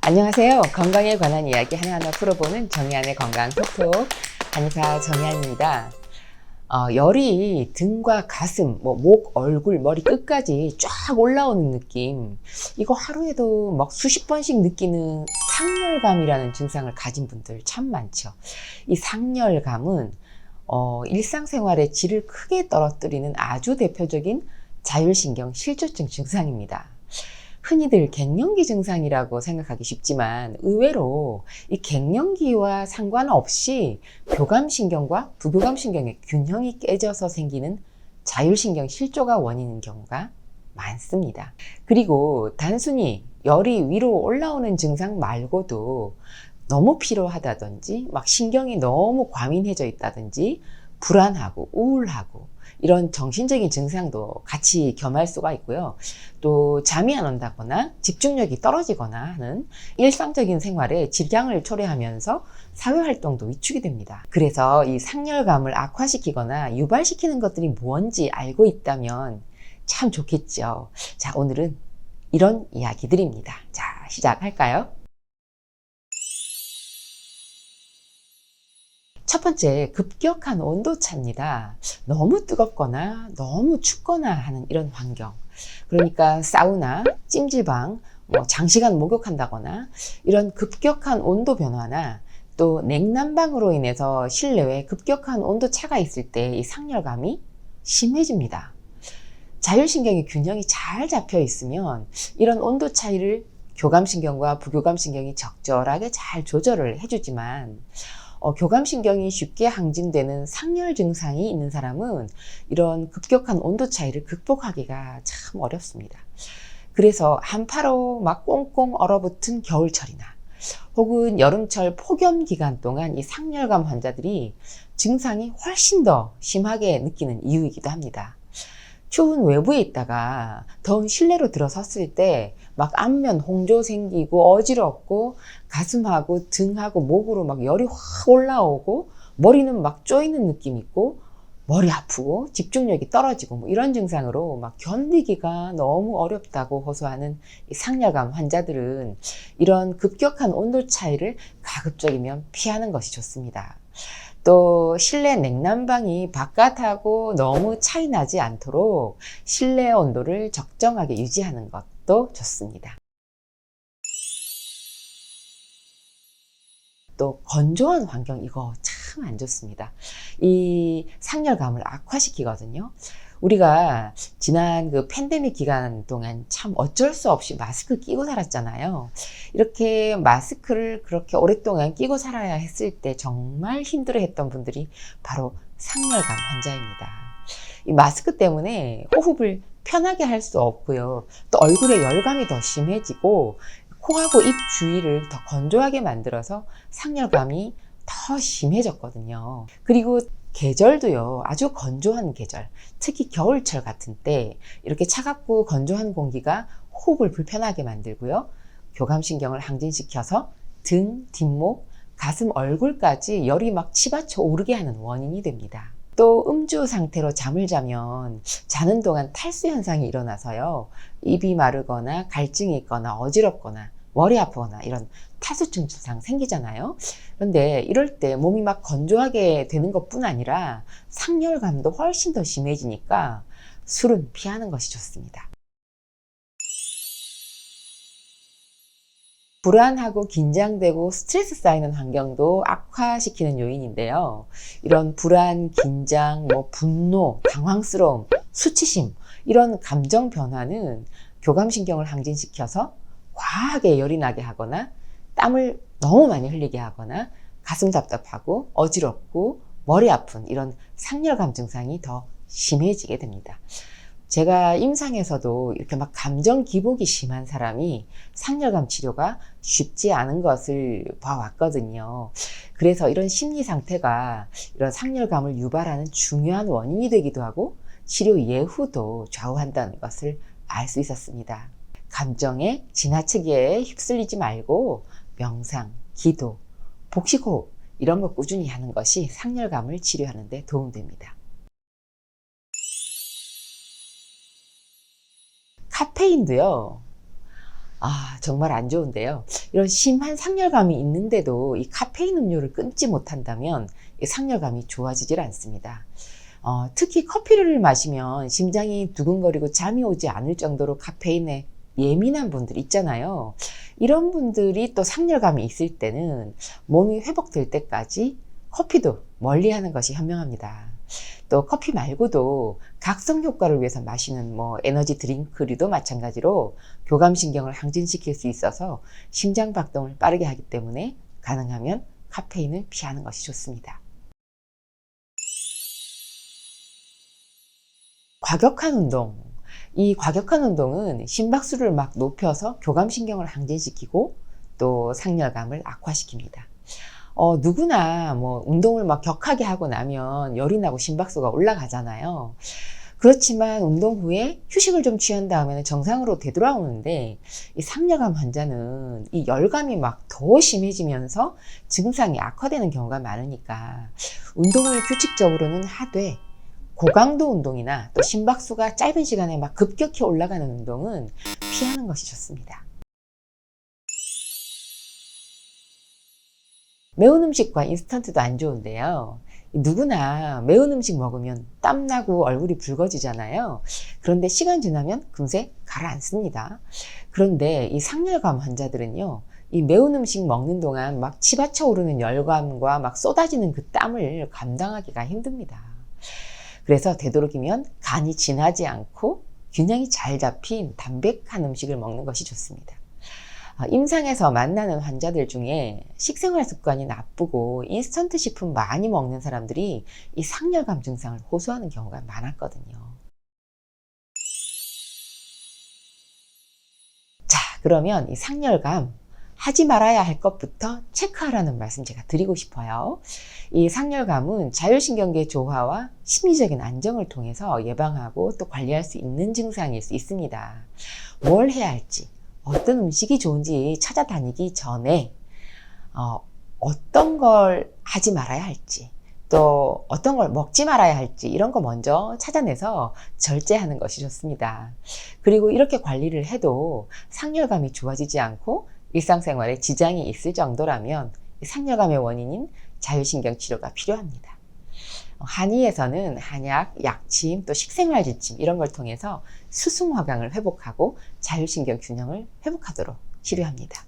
안녕하세요. 건강에 관한 이야기 하나하나 풀어보는 정의안의 건강 톡톡 한의사 정의안입니다. 열이 등과 가슴, 목, 얼굴, 머리 끝까지 쫙 올라오는 느낌, 이거 하루에도 막 수십 번씩 느끼는 상열감이라는 증상을 가진 분들 참 많죠. 이 상열감은 일상생활의 질을 크게 떨어뜨리는 아주 대표적인 자율신경 실조증 증상입니다. 흔히들 갱년기 증상이라고 생각하기 쉽지만 의외로 이 갱년기와 상관없이 교감신경과 부교감신경의 균형이 깨져서 생기는 자율신경 실조가 원인인 경우가 많습니다. 그리고 단순히 열이 위로 올라오는 증상 말고도 너무 피로하다든지 막 신경이 너무 과민해져 있다든지 불안하고 우울하고 이런 정신적인 증상도 같이 겸할 수가 있고요. 또 잠이 안 온다거나 집중력이 떨어지거나 하는 일상적인 생활에 질량을 초래하면서 사회활동도 위축이 됩니다. 그래서 이 상열감을 악화시키거나 유발시키는 것들이 뭔지 알고 있다면 참 좋겠죠. 자, 오늘은 이런 이야기들입니다. 자, 시작할까요? 첫 번째, 급격한 온도차입니다. 너무 뜨겁거나 너무 춥거나 하는 이런 환경. 그러니까 사우나, 찜질방, 장시간 목욕한다거나 이런 급격한 온도 변화나 또 냉난방으로 인해서 실내에 급격한 온도차가 있을 때 이 상열감이 심해집니다. 자율신경의 균형이 잘 잡혀 있으면 이런 온도 차이를 교감신경과 부교감신경이 적절하게 잘 조절을 해주지만 교감신경이 쉽게 항진되는 상열 증상이 있는 사람은 이런 급격한 온도 차이를 극복하기가 참 어렵습니다. 그래서 한파로 막 꽁꽁 얼어붙은 겨울철이나 혹은 여름철 폭염 기간 동안 이 상열감 환자들이 증상이 훨씬 더 심하게 느끼는 이유이기도 합니다. 추운 외부에 있다가 더운 실내로 들어섰을 때 막 안면 홍조 생기고 어지럽고 가슴하고 등하고 목으로 막 열이 확 올라오고 머리는 막 쪼이는 느낌 있고 머리 아프고 집중력이 떨어지고 이런 증상으로 막 견디기가 너무 어렵다고 호소하는 이 상열감 환자들은 이런 급격한 온도 차이를 가급적이면 피하는 것이 좋습니다. 또 실내 냉난방이 바깥하고 너무 차이 나지 않도록 실내 온도를 적정하게 유지하는 것도 좋습니다. 또 건조한 환경, 이거 참 안 좋습니다. 이 상열감을 악화시키거든요. 우리가 지난 그 팬데믹 기간 동안 참 어쩔 수 없이 마스크 끼고 살았잖아요. 이렇게 마스크를 그렇게 오랫동안 끼고 살아야 했을 때 정말 힘들어했던 분들이 바로 상열감 환자입니다. 이 마스크 때문에 호흡을 편하게 할 수 없고요. 또 얼굴에 열감이 더 심해지고 코하고 입 주위를 더 건조하게 만들어서 상열감이 더 심해졌거든요. 그리고 계절도요, 아주 건조한 계절, 특히 겨울철 같은 때 이렇게 차갑고 건조한 공기가 호흡을 불편하게 만들고요. 교감신경을 항진시켜서 등, 뒷목, 가슴, 얼굴까지 열이 막 치받쳐 오르게 하는 원인이 됩니다. 또 음주 상태로 잠을 자면 자는 동안 탈수 현상이 일어나서요. 입이 마르거나 갈증이 있거나 어지럽거나 머리 아프거나 이런 탈수증 증상 생기잖아요. 그런데 이럴 때 몸이 막 건조하게 되는 것뿐 아니라 상열감도 훨씬 더 심해지니까 술은 피하는 것이 좋습니다. 불안하고 긴장되고 스트레스 쌓이는 환경도 악화시키는 요인인데요. 이런 불안, 긴장, 분노, 당황스러움, 수치심 이런 감정 변화는 교감신경을 항진시켜서 과하게 열이 나게 하거나 땀을 너무 많이 흘리게 하거나 가슴 답답하고 어지럽고 머리 아픈 이런 상열감 증상이 더 심해지게 됩니다. 제가 임상에서도 이렇게 막 감정 기복이 심한 사람이 상열감 치료가 쉽지 않은 것을 봐왔거든요. 그래서 이런 심리 상태가 이런 상열감을 유발하는 중요한 원인이 되기도 하고 치료 예후도 좌우한다는 것을 알 수 있었습니다. 감정에 지나치게 휩쓸리지 말고 명상, 기도, 복식호흡 이런 거 꾸준히 하는 것이 상열감을 치료하는 데 도움됩니다. 카페인도요. 정말 안 좋은데요. 이런 심한 상열감이 있는데도 이 카페인 음료를 끊지 못한다면 이 상열감이 좋아지질 않습니다. 특히 커피를 마시면 심장이 두근거리고 잠이 오지 않을 정도로 카페인에 예민한 분들 있잖아요. 이런 분들이 또 상열감이 있을 때는 몸이 회복될 때까지 커피도 멀리하는 것이 현명합니다. 또 커피 말고도 각성 효과를 위해서 마시는 에너지 드링크류도 마찬가지로 교감신경을 항진시킬 수 있어서 심장 박동을 빠르게 하기 때문에 가능하면 카페인을 피하는 것이 좋습니다. 과격한 운동. 이 과격한 운동은 심박수를 막 높여서 교감신경을 항진시키고 또 상열감을 악화시킵니다. 누구나 운동을 막 격하게 하고 나면 열이 나고 심박수가 올라가잖아요. 그렇지만 운동 후에 휴식을 좀 취한 다음에는 정상으로 되돌아오는데 이 상열감 환자는 이 열감이 막 더 심해지면서 증상이 악화되는 경우가 많으니까 운동을 규칙적으로는 하되 고강도 운동이나 또 심박수가 짧은 시간에 막 급격히 올라가는 운동은 피하는 것이 좋습니다. 매운 음식과 인스턴트도 안 좋은데요. 누구나 매운 음식 먹으면 땀나고 얼굴이 붉어지잖아요. 그런데 시간 지나면 금세 가라앉습니다. 그런데 이 상열감 환자들은요, 이 매운 음식 먹는 동안 막 치받쳐 오르는 열감과 막 쏟아지는 그 땀을 감당하기가 힘듭니다. 그래서 되도록이면 간이 진하지 않고 균형이 잘 잡힌 담백한 음식을 먹는 것이 좋습니다. 임상에서 만나는 환자들 중에 식생활 습관이 나쁘고 인스턴트 식품 많이 먹는 사람들이 이 상열감 증상을 호소하는 경우가 많았거든요. 자, 그러면 이 상열감 하지 말아야 할 것부터 체크하라는 말씀 제가 드리고 싶어요. 이 상열감은 자율신경계 조화와 심리적인 안정을 통해서 예방하고 또 관리할 수 있는 증상일 수 있습니다. 뭘 해야 할지, 어떤 음식이 좋은지 찾아다니기 전에 어떤 걸 하지 말아야 할지, 또 어떤 걸 먹지 말아야 할지 이런 거 먼저 찾아내서 절제하는 것이 좋습니다. 그리고 이렇게 관리를 해도 상열감이 좋아지지 않고 일상생활에 지장이 있을 정도라면 상열감의 원인인 자율신경 치료가 필요합니다. 한의에서는 한약, 약침, 또 식생활 지침 이런 걸 통해서 수승화강을 회복하고 자율신경 균형을 회복하도록 치료합니다.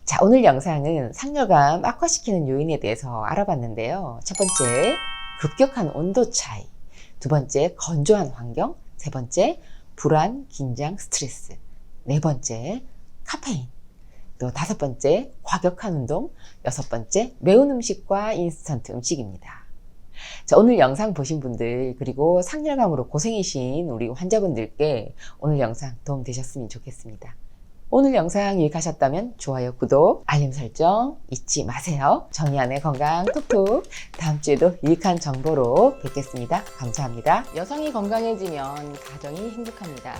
자, 오늘 영상은 상열감 악화시키는 요인에 대해서 알아봤는데요. 첫 번째, 급격한 온도 차이. 두 번째, 건조한 환경. 세 번째, 불안, 긴장, 스트레스. 네 번째, 카페인. 또 다섯 번째, 과격한 운동. 여섯 번째, 매운 음식과 인스턴트 음식입니다. 자, 오늘 영상 보신 분들 그리고 상열감으로 고생이신 우리 환자분들께 오늘 영상 도움 되셨으면 좋겠습니다. 오늘 영상 유익하셨다면 좋아요, 구독, 알림 설정 잊지 마세요. 정의안의 건강 톡톡 다음 주에도 유익한 정보로 뵙겠습니다. 감사합니다. 여성이 건강해지면 가정이 행복합니다.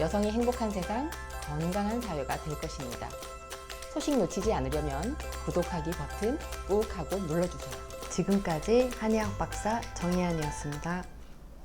여성이 행복한 세상, 건강한 사회가 될 것입니다. 소식 놓치지 않으려면 구독하기 버튼 꾹 하고 눌러주세요. 지금까지 한의학 박사 정의안이었습니다.